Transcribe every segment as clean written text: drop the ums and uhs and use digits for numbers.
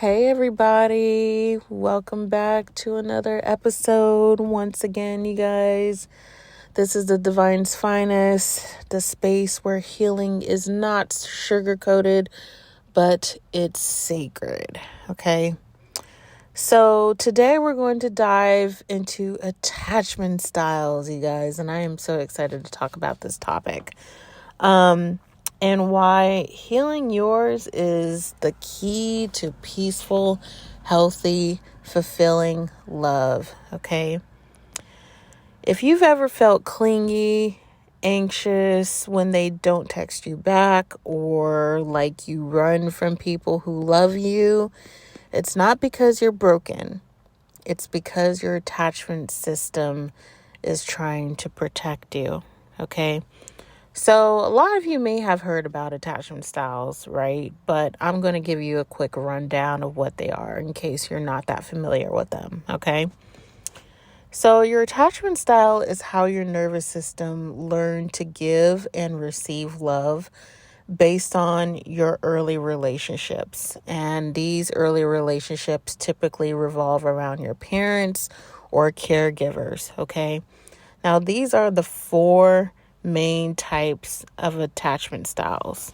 Hey everybody, welcome back to another episode. Once again, you guys, this is the Divine's Finest, the space where healing is not sugar-coated, but it's sacred, okay? So today we're going to dive into attachment styles, you guys, and I am so excited to talk about this topic. And why healing yours is the key to peaceful, healthy, fulfilling love, okay? If you've ever felt clingy, anxious when they don't text you back, or like you run from people who love you, it's not because you're broken. It's because your attachment system is trying to protect you, okay? So a lot of you may have heard about attachment styles, right? But I'm going to give you a quick rundown of what they are in case you're not that familiar with them, okay? So your attachment style is how your nervous system learned to give and receive love based on your early relationships. And these early relationships typically revolve around your parents or caregivers, okay? Now, these are the four main types of attachment styles.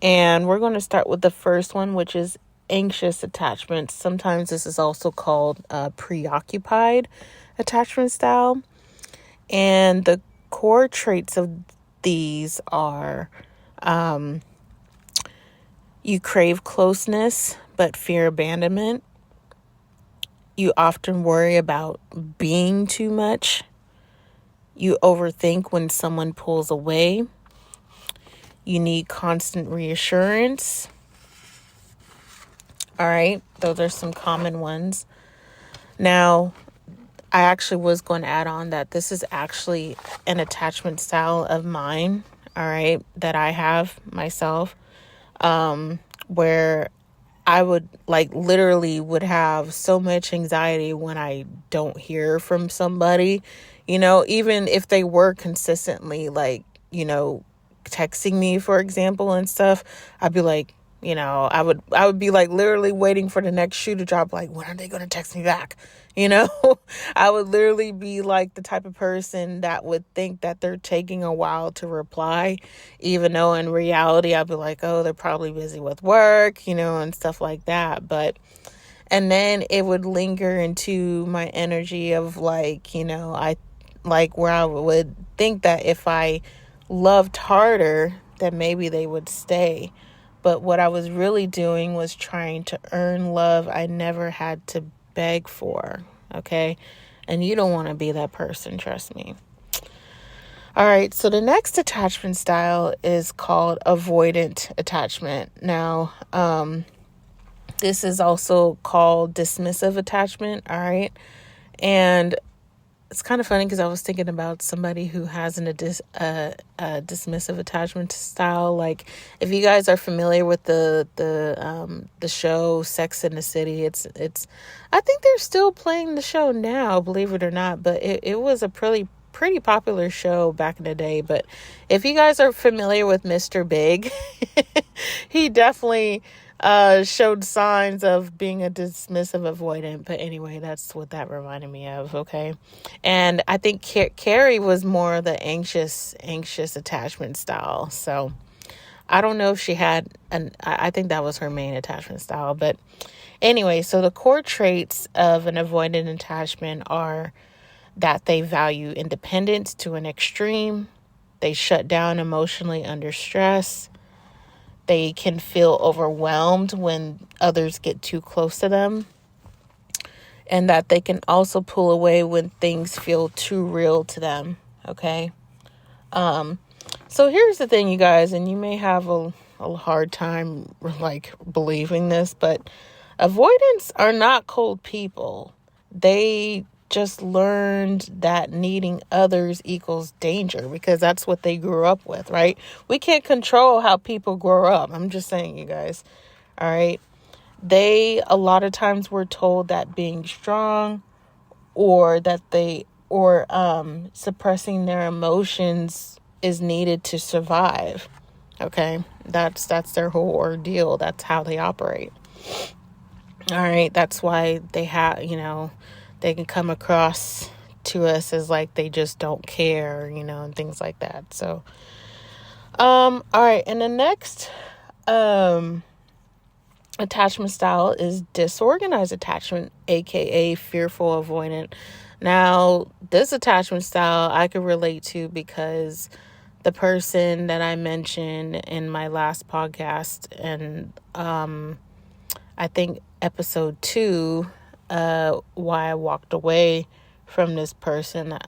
And we're going to start with the first one, which is anxious attachment. Sometimes this is also called preoccupied attachment style. And the core traits of these are you crave closeness but fear abandonment. You often worry about being too much. You overthink when someone pulls away. You need constant reassurance. All right, those are some common ones. Now, I actually was going to add on that this is actually an attachment style of mine, all right, that I have myself, where I would literally would have so much anxiety when I don't hear from somebody, even if they were consistently texting me, for example, and stuff. I'd be like, I would be literally waiting for the next shoe to drop. Like, when are they going to text me back? I would literally be the type of person that would think that they're taking a while to reply, even though in reality, I'd be like, oh, they're probably busy with work, and stuff like that. And then it would linger into my energy of where I would think that if I loved harder, that maybe they would stay. But what I was really doing was trying to earn love I never had to beg for, okay? And you don't want to be that person, trust me. All right, so the next attachment style is called avoidant attachment. Now, this is also called dismissive attachment, all right? And it's kind of funny because I was thinking about somebody who has a dismissive attachment style. Like, if you guys are familiar with the show Sex and the City, it's I think they're still playing the show now, believe it or not. But it was a pretty popular show back in the day. But if you guys are familiar with Mr. Big, he definitely showed signs of being a dismissive avoidant. But anyway, that's what that reminded me of, okay? And I think Carrie was more the anxious attachment style. So I don't know if she had I think that was her main attachment style. But anyway, so the core traits of an avoidant attachment are that they value independence to an extreme. They shut down emotionally under stress. They can feel overwhelmed when others get too close to them. And that they can also pull away when things feel too real to them. Okay. So here's the thing, you guys, and you may have a hard time believing this, but avoidants are not cold people. They just learned that needing others equals danger because that's what they grew up with, right? We can't control how people grow up. I'm just saying, you guys. All right. They a lot of times were told that being strong or suppressing their emotions is needed to survive. Okay. That's their whole ordeal. That's how they operate. All right. That's why they have, they can come across to us as like they just don't care, and things like that. So, all right. And the next, attachment style is disorganized attachment, aka fearful avoidant. Now, this attachment style I could relate to because the person that I mentioned in my last podcast, and I think episode 2, why I walked away from this person,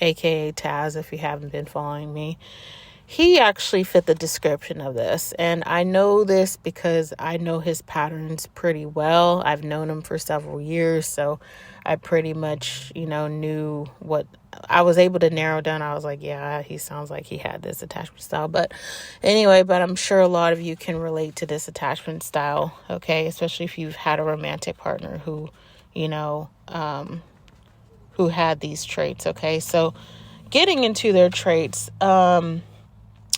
aka Taz, if you haven't been following me. He actually fit the description of this. And I know this because I know his patterns pretty well. I've known him for several years. So I pretty much, knew what I was able to narrow down. I was like, yeah, he sounds like he had this attachment style. But anyway, I'm sure a lot of you can relate to this attachment style. Okay. Especially if you've had a romantic partner who, who had these traits. Okay. So getting into their traits,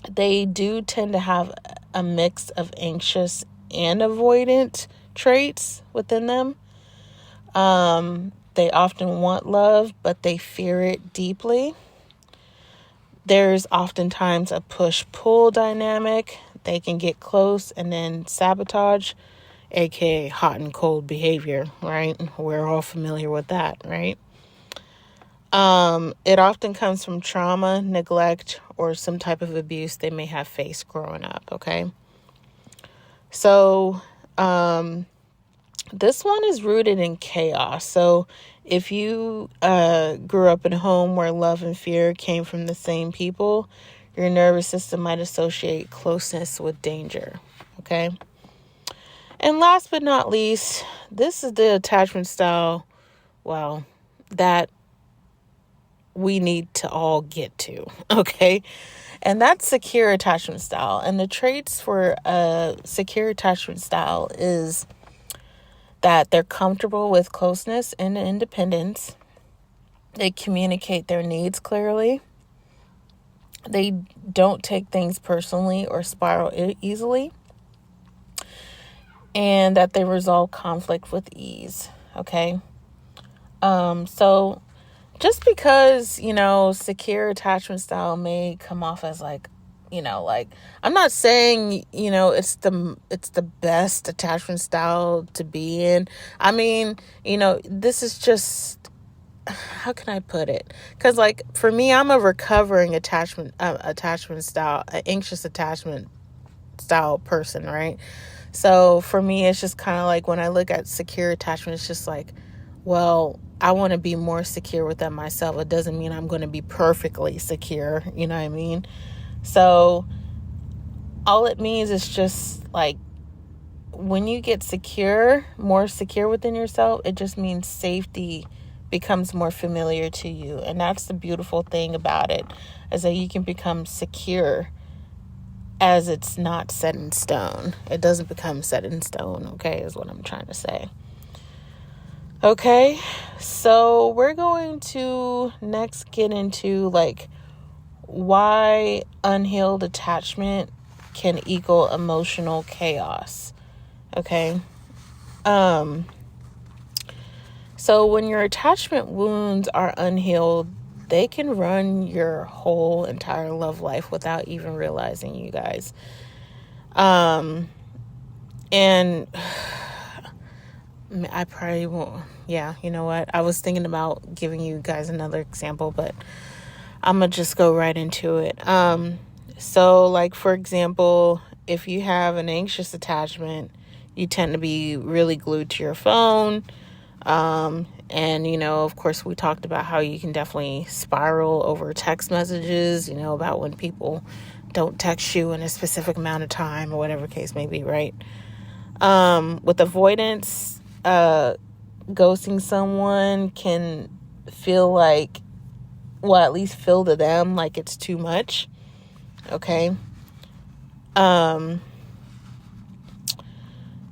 they do tend to have a mix of anxious and avoidant traits within them. They often want love, but they fear it deeply. There's oftentimes a push-pull dynamic. They can get close and then sabotage, aka hot and cold behavior, right? We're all familiar with that, right? It often comes from trauma, neglect, or some type of abuse they may have faced growing up, okay? So, this one is rooted in chaos. So, if you grew up in a home where love and fear came from the same people, your nervous system might associate closeness with danger, okay? And last but not least, this is the attachment style, that we need to all get to, okay? And that's secure attachment style. And the traits for a secure attachment style is that they're comfortable with closeness and independence. They communicate their needs clearly. They don't take things personally or spiral easily. And that they resolve conflict with ease, okay? So just because, secure attachment style may come off as like, I'm not saying, it's the best attachment style to be in. I mean, this is just, how can I put it? Because like for me, I'm a recovering attachment style, anxious attachment style person, right? So for me, it's just kind of like when I look at secure attachment, it's just like, well, I want to be more secure within myself. It doesn't mean I'm going to be perfectly secure. You know what I mean? So all it means is just like when you get more secure within yourself, it just means safety becomes more familiar to you. And that's the beautiful thing about it, is that you can become secure as it's not set in stone. It doesn't become set in stone, okay, is what I'm trying to say. Okay, so we're going to next get into like why unhealed attachment can equal emotional chaos. Okay. So when your attachment wounds are unhealed, they can run your whole entire love life without even realizing, you guys. And I probably won't. Yeah, you know what? I was thinking about giving you guys another example, but I'm going to just go right into it. So like, for example, if you have an anxious attachment, you tend to be really glued to your phone. And, of course, we talked about how you can definitely spiral over text messages, about when people don't text you in a specific amount of time or whatever case may be, right? With avoidance, ghosting someone can feel like, at least feel to them like it's too much. Okay.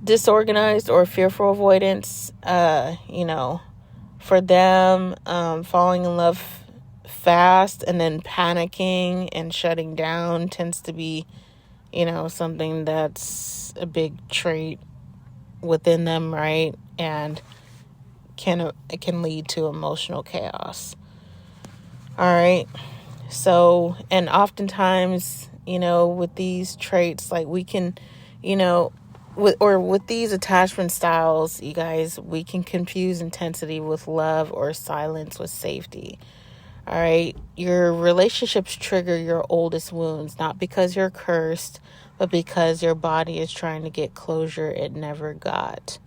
Disorganized or fearful avoidance, for them, falling in love fast and then panicking and shutting down tends to be, something that's a big trait within them, right? And it can lead to emotional chaos. All right. So, and oftentimes, with these traits, like we can, with these attachment styles, you guys, we can confuse intensity with love or silence with safety. All right. Your relationships trigger your oldest wounds, not because you're cursed, but because your body is trying to get closure it never got.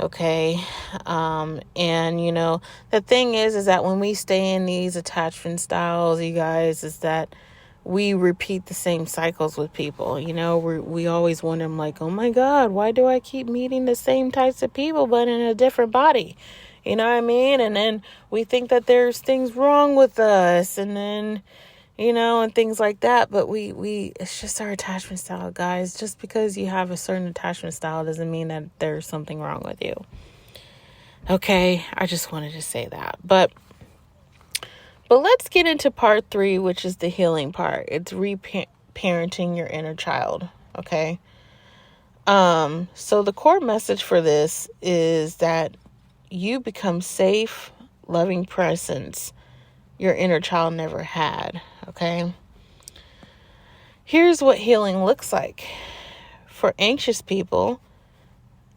Okay. And the thing is that when we stay in these attachment styles, you guys, is that we repeat the same cycles with people. We always wonder, I'm like, oh my God, why do I keep meeting the same types of people, but in a different body? You know what I mean? And then we think that there's things wrong with us, and then, and things like that. But it's just our attachment style, guys. Just because you have a certain attachment style doesn't mean that there's something wrong with you. Okay, I just wanted to say that. But let's get into part 3, which is the healing part. It's reparenting your inner child. Okay. So the core message for this is that you become safe, loving presence your inner child never had. Okay. Here's what healing looks like. For anxious people,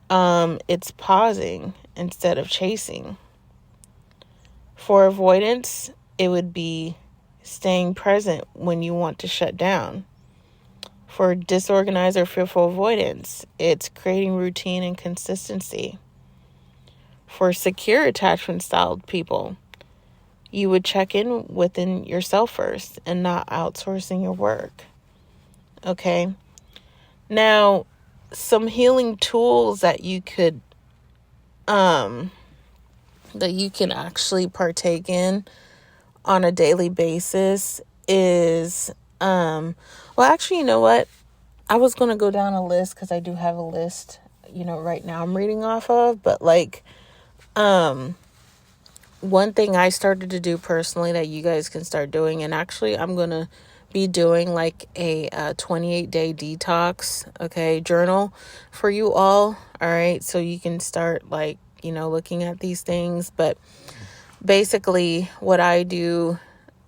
it's pausing instead of chasing. For avoidance, it would be staying present when you want to shut down. For disorganized or fearful avoidance, it's creating routine and consistency. For secure attachment styled people, you would check in within yourself first and not outsourcing your work. Okay. Now, some healing tools that you could, that you can actually partake in on a daily basis is, actually, you know what? I was going to go down a list because I do have a list, right now I'm reading off of, but one thing I started to do personally that you guys can start doing, and actually I'm going to be doing like a 28-day detox, okay, journal for you all right, so you can start looking at these things. But basically what I do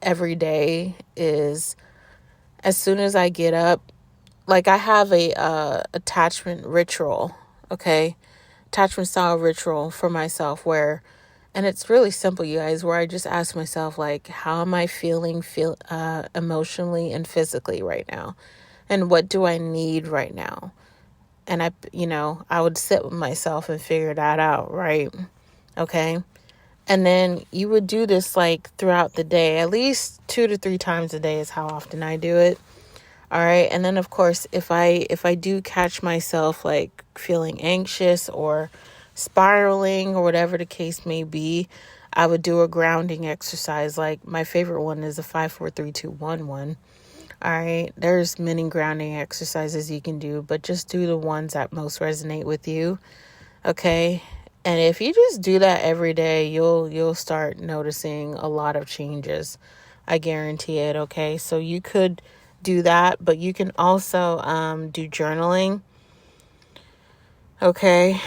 every day is, as soon as I get up, I have a attachment ritual, okay, attachment style ritual for myself and it's really simple, you guys, where I just ask myself, how am I feeling emotionally and physically right now? And what do I need right now? And I would sit with myself and figure that out, right? Okay. And then you would do this throughout the day, at least 2 to 3 times a day is how often I do it. All right. And then of course, if I do catch myself feeling anxious or spiraling or whatever the case may be, I would do a grounding exercise. My favorite one is a 5, 4, 3, 2, 1 one. All right. There's many grounding exercises you can do, but just do the ones that most resonate with you. Okay. And if you just do that every day, you'll start noticing a lot of changes. I guarantee it. Okay. So you could do that, but you can also do journaling. Okay.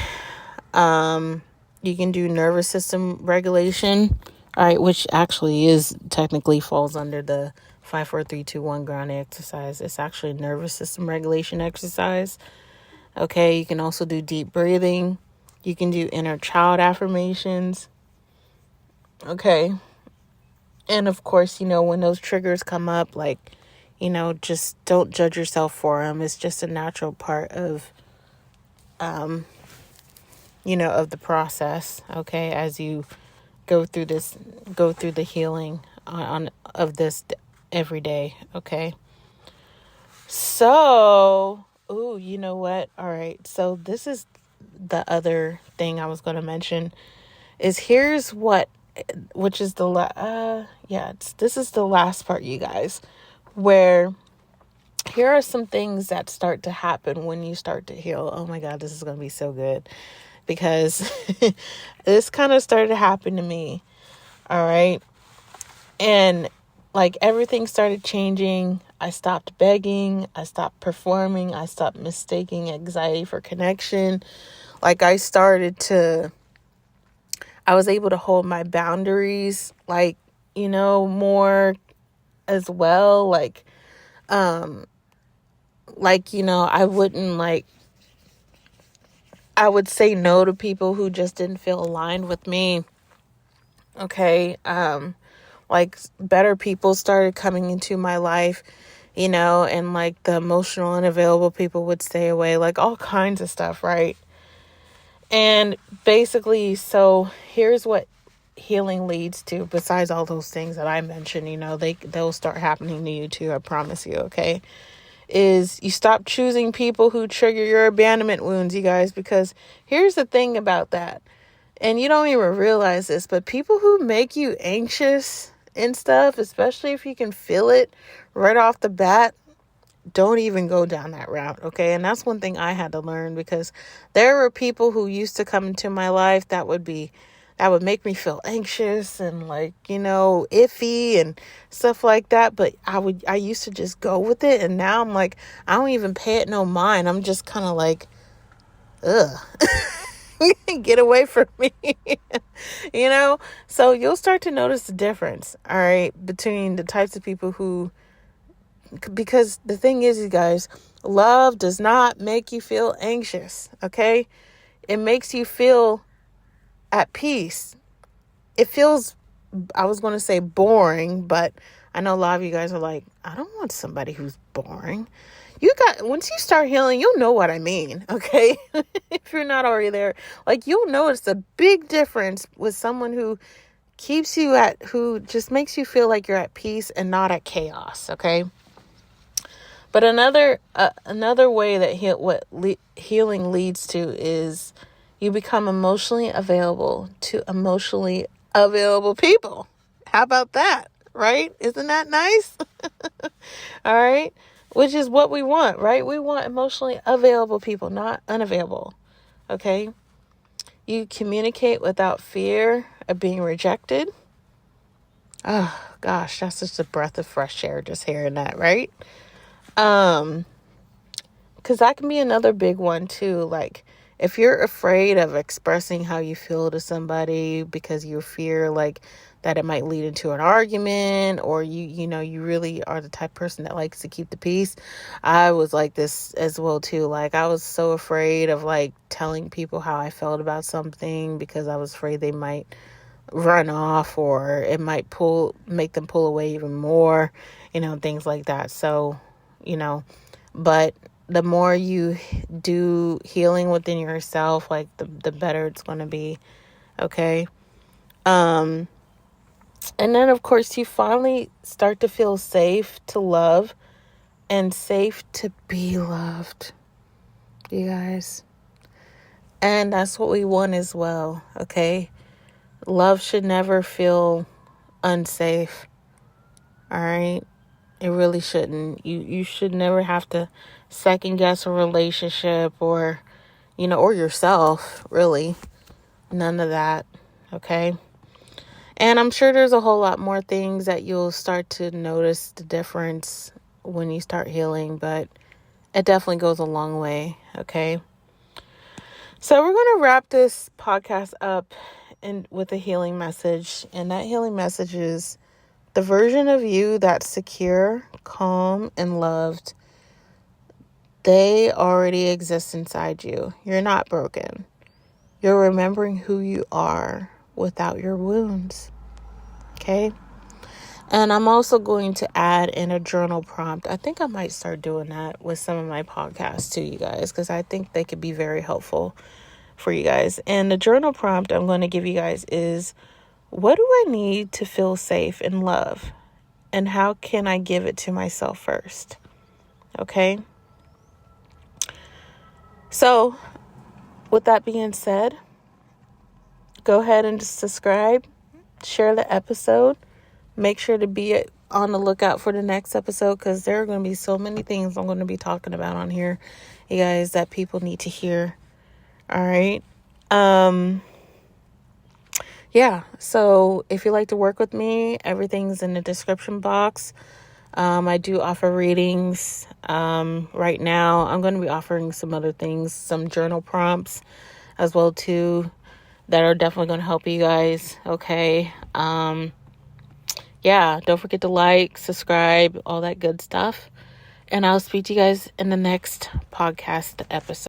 You can do nervous system regulation, all right, which actually technically falls under the 5, 4, 3, 2, 1 grounding exercise. It's actually a nervous system regulation exercise. Okay. You can also do deep breathing. You can do inner child affirmations. Okay. And of course, when those triggers come up, just don't judge yourself for them. It's just a natural part of, of the process. Okay. As you go through the healing of this every day. Okay. So, you know what? All right. So this is the other thing I was going to mention is which is this is the last part, you guys, where here are some things that start to happen when you start to heal. Oh my God, this is going to be so good because this kind of started to happen to me. All right. And like everything started changing. I stopped begging. I stopped performing. I stopped mistaking anxiety for connection. Like I was able to hold my boundaries, like, more as well. I would say no to people who just didn't feel aligned with me. Okay. Like better people started coming into my life, and like the emotional unavailable people would stay away, like all kinds of stuff, right? And basically, so here's what healing leads to, besides all those things that I mentioned, they'll start happening to you too, I promise you, okay? Is you stop choosing people who trigger your abandonment wounds, you guys, because here's the thing about that. And you don't even realize this, but people who make you anxious and stuff, especially if you can feel it right off the bat, don't even go down that route, okay? And that's one thing I had to learn, because there were people who used to come into my life that would make me feel anxious and like, iffy and stuff like that. But I used to just go with it. And now I'm like, I don't even pay it no mind. I'm just kind of like, ugh, get away from me, So you'll start to notice the difference, all right, between the types of people because the thing is, you guys, love does not make you feel anxious, okay? It makes you feel at peace. It feels, I was going to say boring, but I know a lot of you guys are like, I don't want somebody who's boring. Once you start healing, you'll know what I mean, okay? If you're not already there, like you'll notice a big difference with someone who who just makes you feel like you're at peace and not at chaos, okay? But another way that healing leads to is you become emotionally available to emotionally available people. How about that? Right? Isn't that nice? All right. Which is what we want, right? We want emotionally available people, not unavailable. Okay. You communicate without fear of being rejected. Oh gosh, that's just a breath of fresh air just hearing that, right? Because that can be another big one too. Like if you're afraid of expressing how you feel to somebody because you fear like that it might lead into an argument, or you really are the type of person that likes to keep the peace. I was like this as well too. Like I was so afraid of like telling people how I felt about something because I was afraid they might run off, or it might make them pull away even more, things like that. So, but the more you do healing within yourself, like the better it's going to be. Okay. And then of course you finally start to feel safe to love and safe to be loved, you guys. And that's what we want as well. Okay. Love should never feel unsafe. All right. It really shouldn't. You should never have to second guess a relationship or yourself, really. None of that. Okay. And I'm sure there's a whole lot more things that you'll start to notice the difference when you start healing, but it definitely goes a long way. Okay. So we're going to wrap this podcast up with a healing message. And that healing message is the version of you that's secure, calm, and loved. They already exist inside you. You're not broken. You're remembering who you are without your wounds. Okay? And I'm also going to add in a journal prompt. I think I might start doing that with some of my podcasts too, you guys, because I think they could be very helpful for you guys. And the journal prompt I'm going to give you guys is, what do I need to feel safe and love? And how can I give it to myself first? Okay? So, with that being said, go ahead and subscribe, share the episode. Make sure to be on the lookout for the next episode, because there are going to be so many things I'm going to be talking about on here, you guys, that people need to hear. All right. yeah, so if you like to work with me, everything's in the description box. I do offer readings. Right now, I'm going to be offering some other things, some journal prompts as well too, that are definitely going to help you guys. Okay. Yeah, don't forget to like, subscribe, all that good stuff. And I'll speak to you guys in the next podcast episode.